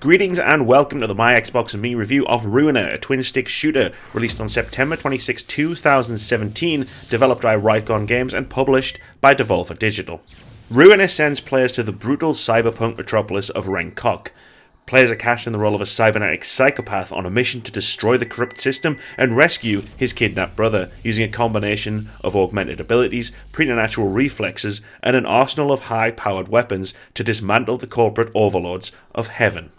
Greetings and welcome to the My Xbox and Me review of Ruiner, a twin-stick shooter released on September 26, 2017, developed by Reikon Games and published by Devolver Digital. Ruiner sends players to the brutal cyberpunk metropolis of Reikon. Players are cast in the role of a cybernetic psychopath on a mission to destroy the corrupt system and rescue his kidnapped brother, using a combination of augmented abilities, preternatural reflexes, and an arsenal of high-powered weapons to dismantle the corporate overlords of Heaven.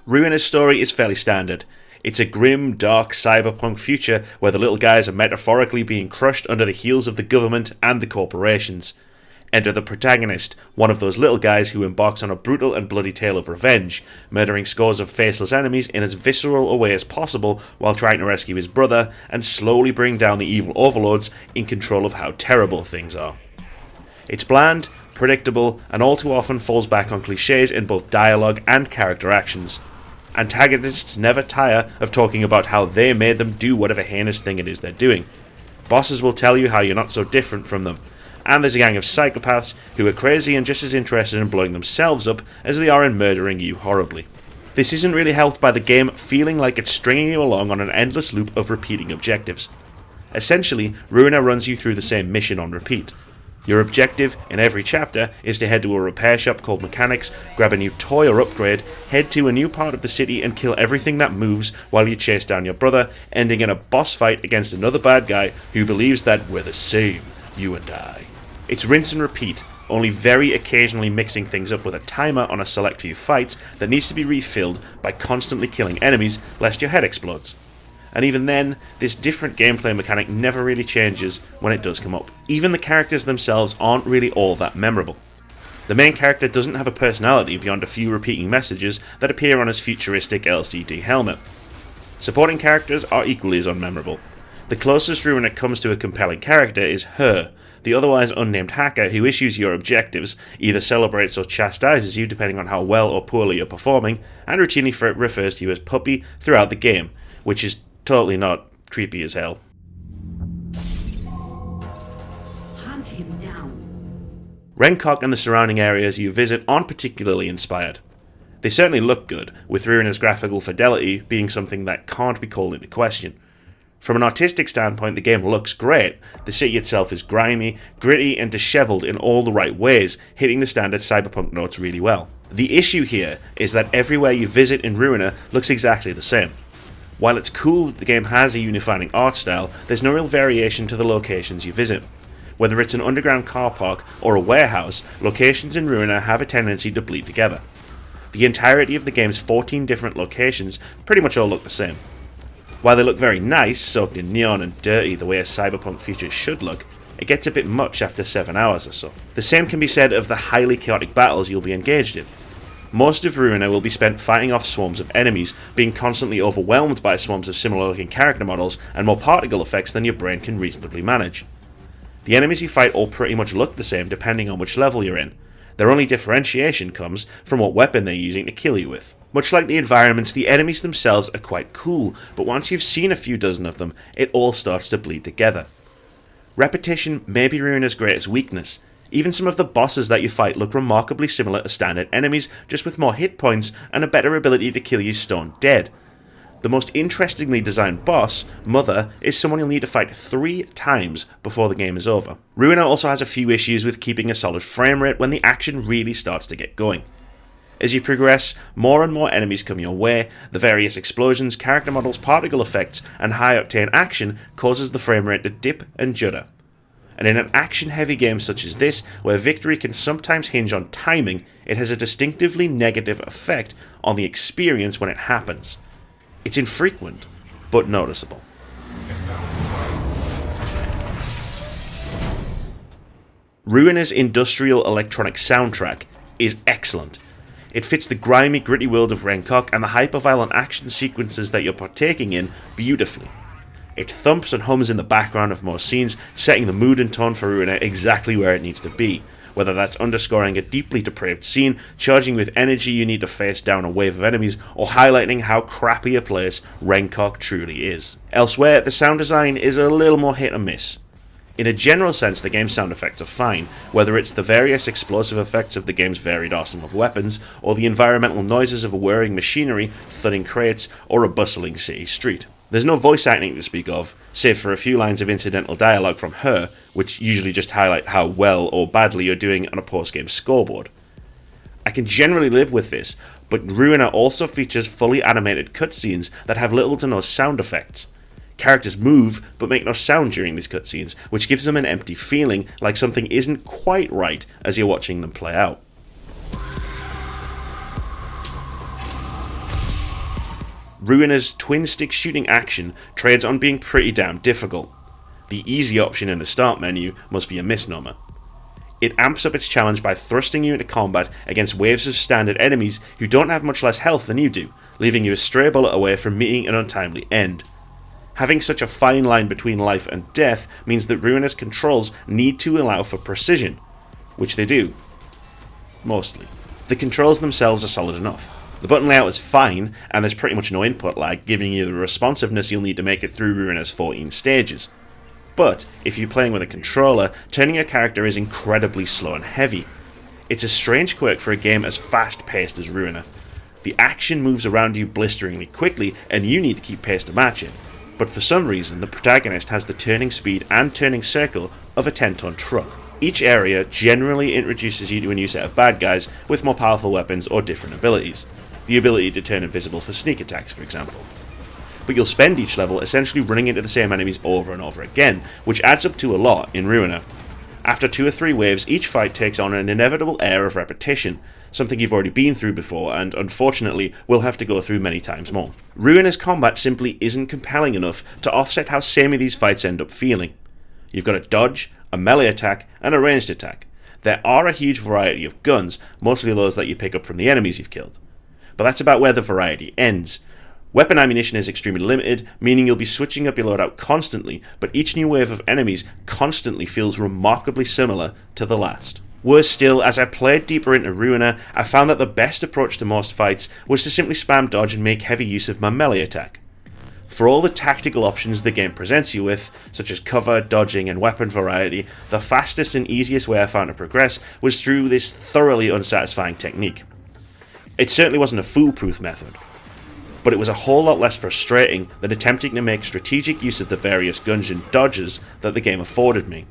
Ruiner's story is fairly standard. It's a grim, dark cyberpunk future where the little guys are metaphorically being crushed under the heels of the government and the corporations. Enter the protagonist, one of those little guys who embarks on a brutal and bloody tale of revenge, murdering scores of faceless enemies in as visceral a way as possible while trying to rescue his brother and slowly bring down the evil overlords in control of how terrible things are. It's bland, predictable, and all too often falls back on cliches in both dialogue and character actions. Antagonists never tire of talking about how they made them do whatever heinous thing it is they're doing. Bosses will tell you how you're not so different from them. And there's a gang of psychopaths who are crazy and just as interested in blowing themselves up as they are in murdering you horribly. This isn't really helped by the game feeling like it's stringing you along on an endless loop of repeating objectives. Essentially, Ruiner runs you through the same mission on repeat. Your objective in every chapter is to head to a repair shop called Mechanics, grab a new toy or upgrade, head to a new part of the city and kill everything that moves while you chase down your brother, ending in a boss fight against another bad guy who believes that we're the same, you and I. It's rinse and repeat, only very occasionally mixing things up with a timer on a select few fights that needs to be refilled by constantly killing enemies lest your head explodes. And even then, this different gameplay mechanic never really changes when it does come up. Even the characters themselves aren't really all that memorable. The main character doesn't have a personality beyond a few repeating messages that appear on his futuristic LCD helmet. Supporting characters are equally as unmemorable. The closest Ruiner comes to a compelling character is Her, the otherwise unnamed hacker who issues your objectives, either celebrates or chastises you depending on how well or poorly you're performing, and routinely refers to you as Puppy throughout the game, which is totally not creepy as hell. Hunt him down. Reikon and the surrounding areas you visit aren't particularly inspired. They certainly look good, with Ruiner's graphical fidelity being something that can't be called into question. From an artistic standpoint, the game looks great. The city itself is grimy, gritty, and dishevelled in all the right ways, hitting the standard cyberpunk notes really well. The issue here is that everywhere you visit in Ruiner looks exactly the same. While it's cool that the game has a unifying art style, there's no real variation to the locations you visit. Whether it's an underground car park or a warehouse, locations in Ruiner have a tendency to bleed together. The entirety of the game's 14 different locations pretty much all look the same. While they look very nice, soaked in neon and dirty the way a cyberpunk future should look, it gets a bit much after 7 hours or so. The same can be said of the highly chaotic battles you'll be engaged in. Most of Ruiner will be spent fighting off swarms of enemies, being constantly overwhelmed by swarms of similar looking character models and more particle effects than your brain can reasonably manage. The enemies you fight all pretty much look the same depending on which level you're in. Their only differentiation comes from what weapon they're using to kill you with. Much like the environments, the enemies themselves are quite cool, but once you've seen a few dozen of them, it all starts to bleed together. Repetition may be Ruiner's greatest weakness. Even some of the bosses that you fight look remarkably similar to standard enemies, just with more hit points and a better ability to kill you stone dead. The most interestingly designed boss, Mother, is someone you'll need to fight 3 times before the game is over. Ruiner also has a few issues with keeping a solid frame rate when the action really starts to get going. As you progress, more and more enemies come your way, the various explosions, character models, particle effects, and high-octane action causes the frame rate to dip and judder. And in an action-heavy game such as this, where victory can sometimes hinge on timing, it has a distinctively negative effect on the experience when it happens. It's infrequent, but noticeable. Ruiner's industrial electronic soundtrack is excellent. It fits the grimy, gritty world of Reikon and the hyper-violent action sequences that you're partaking in beautifully. It thumps and hums in the background of most scenes, setting the mood and tone for Ruiner exactly where it needs to be, whether that's underscoring a deeply depraved scene, charging with energy you need to face down a wave of enemies, or highlighting how crappy a place Reikon truly is. Elsewhere, the sound design is a little more hit and miss. In a general sense, the game's sound effects are fine, whether it's the various explosive effects of the game's varied arsenal of weapons, or the environmental noises of a whirring machinery, thudding crates, or a bustling city street. There's no voice acting to speak of, save for a few lines of incidental dialogue from her, which usually just highlight how well or badly you're doing on a post-game scoreboard. I can generally live with this, but Ruiner also features fully animated cutscenes that have little to no sound effects. Characters move, but make no sound during these cutscenes, which gives them an empty feeling, like something isn't quite right as you're watching them play out. Ruiner's twin-stick shooting action trades on being pretty damn difficult. The easy option in the start menu must be a misnomer. It amps up its challenge by thrusting you into combat against waves of standard enemies who don't have much less health than you do, leaving you a stray bullet away from meeting an untimely end. Having such a fine line between life and death means that Ruiner's controls need to allow for precision, which they do. Mostly. The controls themselves are solid enough. The button layout is fine, and there's pretty much no input lag, giving you the responsiveness you'll need to make it through Ruiner's 14 stages. But, if you're playing with a controller, turning your character is incredibly slow and heavy. It's a strange quirk for a game as fast-paced as Ruiner. The action moves around you blisteringly quickly, and you need to keep pace to match it. But for some reason, the protagonist has the turning speed and turning circle of a 10-ton truck. Each area generally introduces you to a new set of bad guys with more powerful weapons or different abilities. The ability to turn invisible for sneak attacks, for example. But you'll spend each level essentially running into the same enemies over and over again, which adds up to a lot in Ruiner. After 2 or 3 waves, each fight takes on an inevitable air of repetition, something you've already been through before and, unfortunately, will have to go through many times more. Ruiner's combat simply isn't compelling enough to offset how samey these fights end up feeling. You've got a dodge, a melee attack, and a ranged attack. There are a huge variety of guns, mostly those that you pick up from the enemies you've killed. But that's about where the variety ends. Weapon ammunition is extremely limited, meaning you'll be switching up your loadout constantly, but each new wave of enemies constantly feels remarkably similar to the last. Worse still, as I played deeper into Ruiner, I found that the best approach to most fights was to simply spam dodge and make heavy use of my melee attack. For all the tactical options the game presents you with, such as cover, dodging, and weapon variety, the fastest and easiest way I found to progress was through this thoroughly unsatisfying technique. It certainly wasn't a foolproof method, but it was a whole lot less frustrating than attempting to make strategic use of the various guns and dodges that the game afforded me,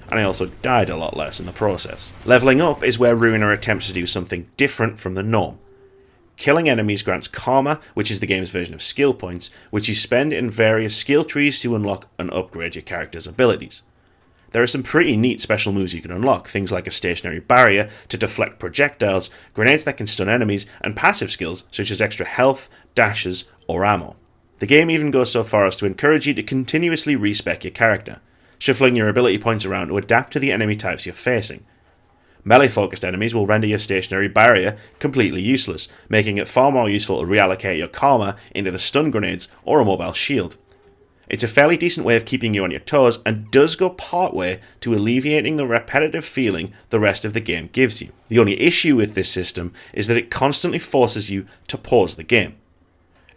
and I also died a lot less in the process. Leveling up is where Ruiner attempts to do something different from the norm. Killing enemies grants karma, which is the game's version of skill points, which you spend in various skill trees to unlock and upgrade your character's abilities. There are some pretty neat special moves you can unlock, things like a stationary barrier to deflect projectiles, grenades that can stun enemies, and passive skills such as extra health, dashes, or ammo. The game even goes so far as to encourage you to continuously respec your character, shuffling your ability points around to adapt to the enemy types you're facing. Melee-focused enemies will render your stationary barrier completely useless, making it far more useful to reallocate your karma into the stun grenades or a mobile shield. It's a fairly decent way of keeping you on your toes and does go partway to alleviating the repetitive feeling the rest of the game gives you. The only issue with this system is that it constantly forces you to pause the game.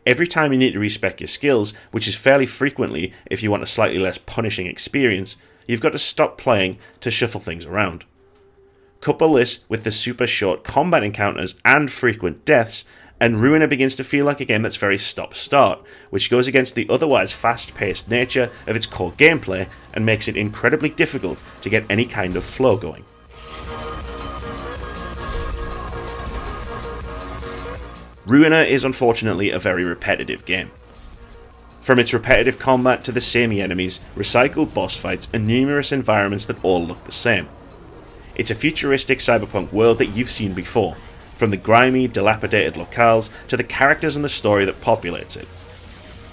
Every time you need to respec your skills, which is fairly frequently if you want a slightly less punishing experience, you've got to stop playing to shuffle things around. Couple this with the super short combat encounters and frequent deaths, and Ruiner begins to feel like a game that's very stop-start, which goes against the otherwise fast-paced nature of its core gameplay and makes it incredibly difficult to get any kind of flow going. Ruiner is unfortunately a very repetitive game. From its repetitive combat to the samey enemies, recycled boss fights, and numerous environments that all look the same. It's a futuristic cyberpunk world that you've seen before, from the grimy, dilapidated locales to the characters and the story that populates it.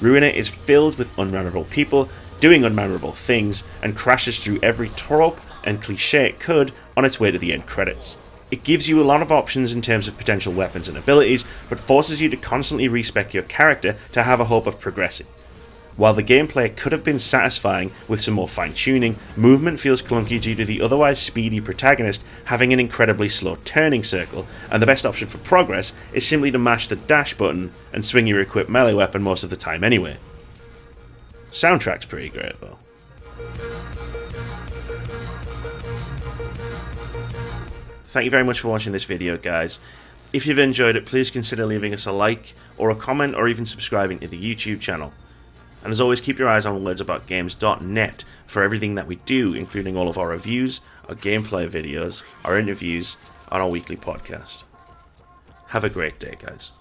Ruiner is filled with unmemorable people doing unmemorable things and crashes through every trope and cliché it could on its way to the end credits. It gives you a lot of options in terms of potential weapons and abilities, but forces you to constantly respec your character to have a hope of progressing. While the gameplay could have been satisfying with some more fine-tuning, movement feels clunky due to the otherwise speedy protagonist having an incredibly slow turning circle, and the best option for progress is simply to mash the dash button and swing your equipped melee weapon most of the time anyway. Soundtrack's pretty great though. Thank you very much for watching this video, guys. If you've enjoyed it, please consider leaving us a like or a comment or even subscribing to the YouTube channel. And as always, keep your eyes on wordsaboutgames.net for everything that we do, including all of our reviews, our gameplay videos, our interviews, and our weekly podcast. Have a great day, guys.